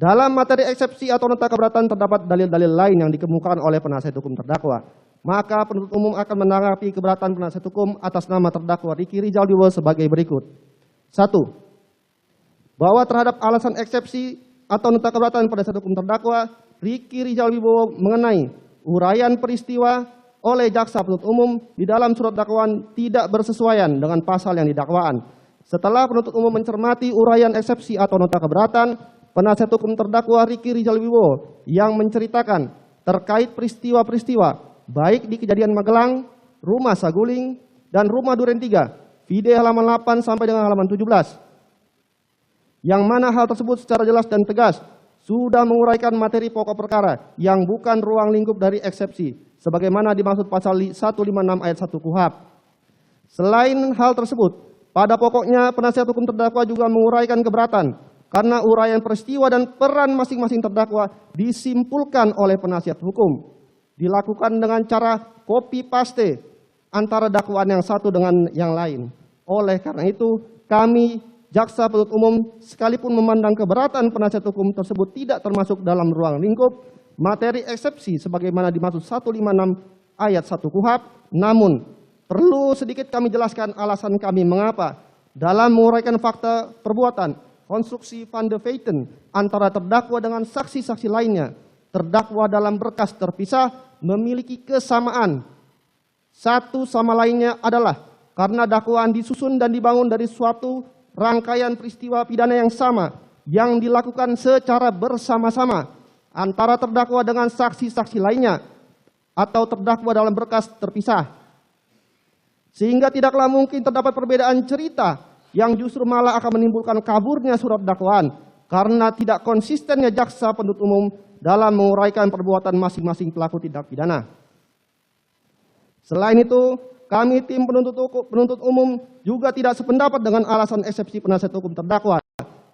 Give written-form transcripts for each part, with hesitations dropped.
Dalam materi eksepsi atau nota keberatan terdapat dalil-dalil lain yang dikemukakan oleh penasihat hukum terdakwa. Maka penuntut umum akan menanggapi keberatan penasihat hukum atas nama terdakwa Ricky Rizal Wibowo sebagai berikut. 1. Bahwa terhadap alasan eksepsi atau nota keberatan penasihat hukum terdakwa Ricky Rizal Wibowo mengenai uraian peristiwa oleh jaksa penuntut umum di dalam surat dakwaan tidak bersesuaian dengan pasal yang didakwaan. Setelah penuntut umum mencermati uraian eksepsi atau nota keberatan, penasihat hukum terdakwa Ricky Rizal Wibowo yang menceritakan terkait peristiwa-peristiwa baik di kejadian Magelang, rumah Saguling, dan rumah Duren 3, video halaman 8 sampai dengan halaman 17. Yang mana hal tersebut secara jelas dan tegas sudah menguraikan materi pokok perkara yang bukan ruang lingkup dari eksepsi, sebagaimana dimaksud pasal 156 ayat 1 KUHP. Selain hal tersebut, pada pokoknya penasihat hukum terdakwa juga menguraikan keberatan karena uraian peristiwa dan peran masing-masing terdakwa disimpulkan oleh penasihat hukum. Dilakukan dengan cara copy paste antara dakwaan yang satu dengan yang lain. Oleh karena itu, kami jaksa penuntut umum sekalipun memandang keberatan penasihat hukum tersebut tidak termasuk dalam ruang lingkup materi eksepsi sebagaimana dimaksud 156 ayat 1 KUHP, namun perlu sedikit kami jelaskan alasan kami mengapa dalam menguraikan fakta perbuatan konstruksi Van de Feiten antara terdakwa dengan saksi-saksi lainnya, terdakwa dalam berkas terpisah memiliki kesamaan. Satu sama lainnya adalah karena dakwaan disusun dan dibangun dari suatu rangkaian peristiwa pidana yang sama yang dilakukan secara bersama-sama antara terdakwa dengan saksi-saksi lainnya atau terdakwa dalam berkas terpisah. Sehingga tidaklah mungkin terdapat perbedaan cerita yang justru malah akan menimbulkan kaburnya surat dakwaan karena tidak konsistennya jaksa penuntut umum dalam menguraikan perbuatan masing-masing pelaku tindak pidana. Selain itu, kami tim penuntut umum juga tidak sependapat dengan alasan eksepsi penasihat hukum terdakwa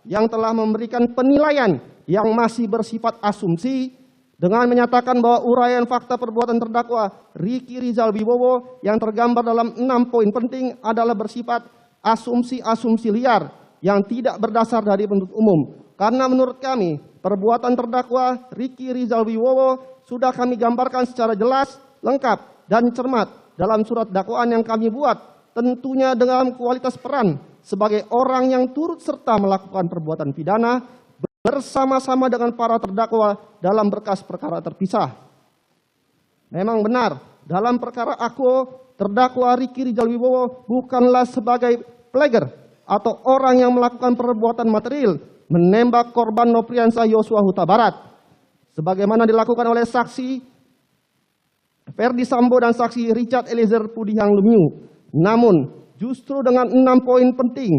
yang telah memberikan penilaian yang masih bersifat asumsi dengan menyatakan bahwa uraian fakta perbuatan terdakwa Ricky Rizal Wibowo yang tergambar dalam 6 poin penting adalah bersifat asumsi-asumsi liar yang tidak berdasar dari penuntut umum. Karena menurut kami, perbuatan terdakwa Ricky Rizal Wibowo sudah kami gambarkan secara jelas, lengkap, dan cermat dalam surat dakwaan yang kami buat, tentunya dengan kualitas peran sebagai orang yang turut serta melakukan perbuatan pidana bersama-sama dengan para terdakwa dalam berkas perkara terpisah. Memang benar, dalam perkara Ako, terdakwa Ricky Rizal Wibowo bukanlah sebagai pleger atau orang yang melakukan perbuatan material menembak korban Nopriansah Yosua Huta Barat sebagaimana dilakukan oleh saksi Ferdi Sambo dan saksi Richard Eliezer Pudihang Lumiu. Namun justru dengan 6 poin penting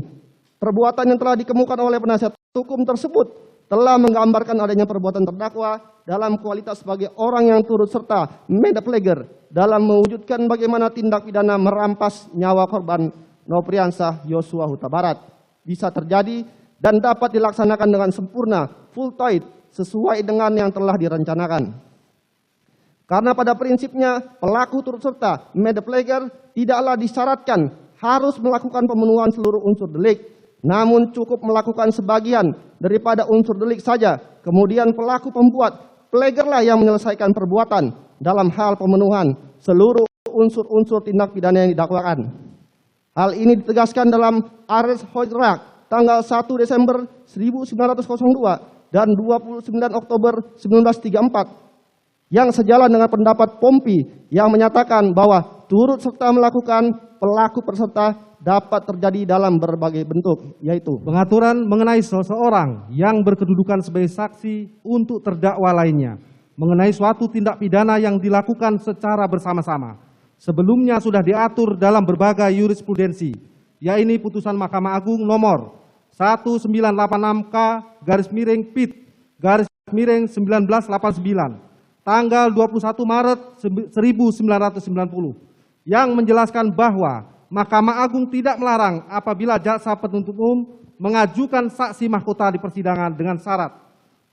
perbuatan yang telah dikemukakan oleh penasihat hukum tersebut telah menggambarkan adanya perbuatan terdakwa dalam kualitas sebagai orang yang turut serta made pleger dalam mewujudkan bagaimana tindak pidana merampas nyawa korban Nopriansah Yosua Huta Barat bisa terjadi dan dapat dilaksanakan dengan sempurna, full tight, sesuai dengan yang telah direncanakan. Karena pada prinsipnya pelaku turut serta made pleger tidaklah disyaratkan harus melakukan pemenuhan seluruh unsur delik, namun cukup melakukan sebagian daripada unsur delik saja. Kemudian pelaku pembuat plegerlah yang menyelesaikan perbuatan dalam hal pemenuhan seluruh unsur-unsur tindak pidana yang didakwakan. Hal ini ditegaskan dalam Ares Hojrak tanggal 1 Desember 1902 dan 29 Oktober 1934 yang sejalan dengan pendapat Pompi yang menyatakan bahwa turut serta melakukan pelaku peserta dapat terjadi dalam berbagai bentuk, yaitu pengaturan mengenai seseorang yang berkedudukan sebagai saksi untuk terdakwa lainnya mengenai suatu tindak pidana yang dilakukan secara bersama-sama. Sebelumnya sudah diatur dalam berbagai jurisprudensi, yaitu putusan Mahkamah Agung nomor 1989/PIT/1989 tanggal 21 Maret 1990 yang menjelaskan bahwa Mahkamah Agung tidak melarang apabila jaksa penuntut umum mengajukan saksi mahkota di persidangan dengan syarat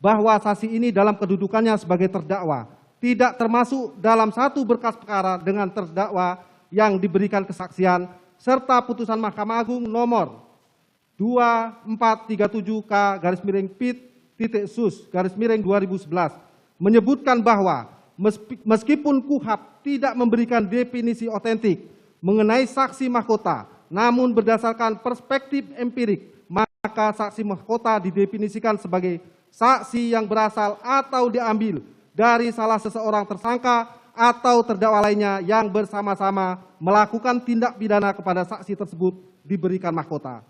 bahwa saksi ini dalam kedudukannya sebagai terdakwa tidak termasuk dalam satu berkas perkara dengan terdakwa yang diberikan kesaksian, serta putusan Mahkamah Agung nomor 2437K/PIT 2011 menyebutkan bahwa meskipun KUHP tidak memberikan definisi otentik mengenai saksi mahkota, namun berdasarkan perspektif empirik, maka saksi mahkota didefinisikan sebagai saksi yang berasal atau diambil dari salah seseorang tersangka atau terdakwa lainnya yang bersama-sama melakukan tindak pidana kepada saksi tersebut diberikan mahkota.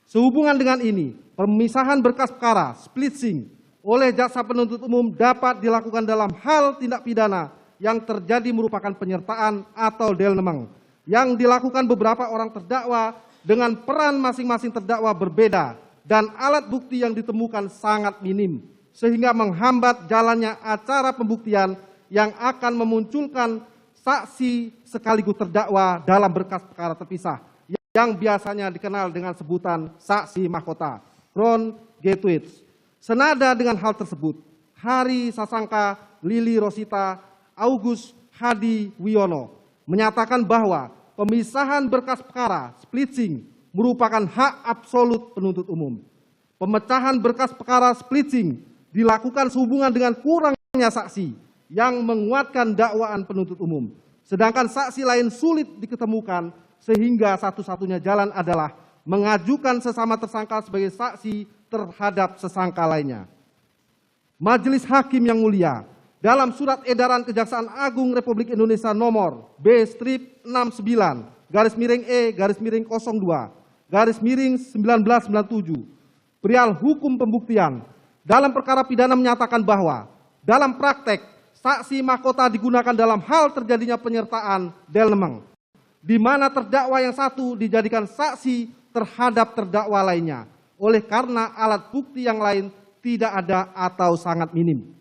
Sehubungan dengan ini, pemisahan berkas perkara splitsing oleh jaksa penuntut umum dapat dilakukan dalam hal tindak pidana yang terjadi merupakan penyertaan atau delnemeng yang dilakukan beberapa orang terdakwa dengan peran masing-masing terdakwa berbeda dan alat bukti yang ditemukan sangat minim sehingga menghambat jalannya acara pembuktian yang akan memunculkan saksi sekaligus terdakwa dalam berkas perkara terpisah yang biasanya dikenal dengan sebutan saksi mahkota, Crown Gateway. Senada dengan hal tersebut, Hari Sasangka Lili Rosita Agus Hadi Wiono menyatakan bahwa pemisahan berkas perkara splitsing merupakan hak absolut penuntut umum. Pemecahan berkas perkara splitsing dilakukan sehubungan dengan kurangnya saksi yang menguatkan dakwaan penuntut umum. Sedangkan saksi lain sulit diketemukan sehingga satu-satunya jalan adalah mengajukan sesama tersangka sebagai saksi terhadap sesangka lainnya. Majelis Hakim yang mulia, dalam surat edaran Kejaksaan Agung Republik Indonesia nomor B-E-02/02/1997 perihal hukum pembuktian dalam perkara pidana menyatakan bahwa dalam praktek saksi mahkota digunakan dalam hal terjadinya penyertaan delnemeng, di mana terdakwa yang satu dijadikan saksi terhadap terdakwa lainnya oleh karena alat bukti yang lain tidak ada atau sangat minim.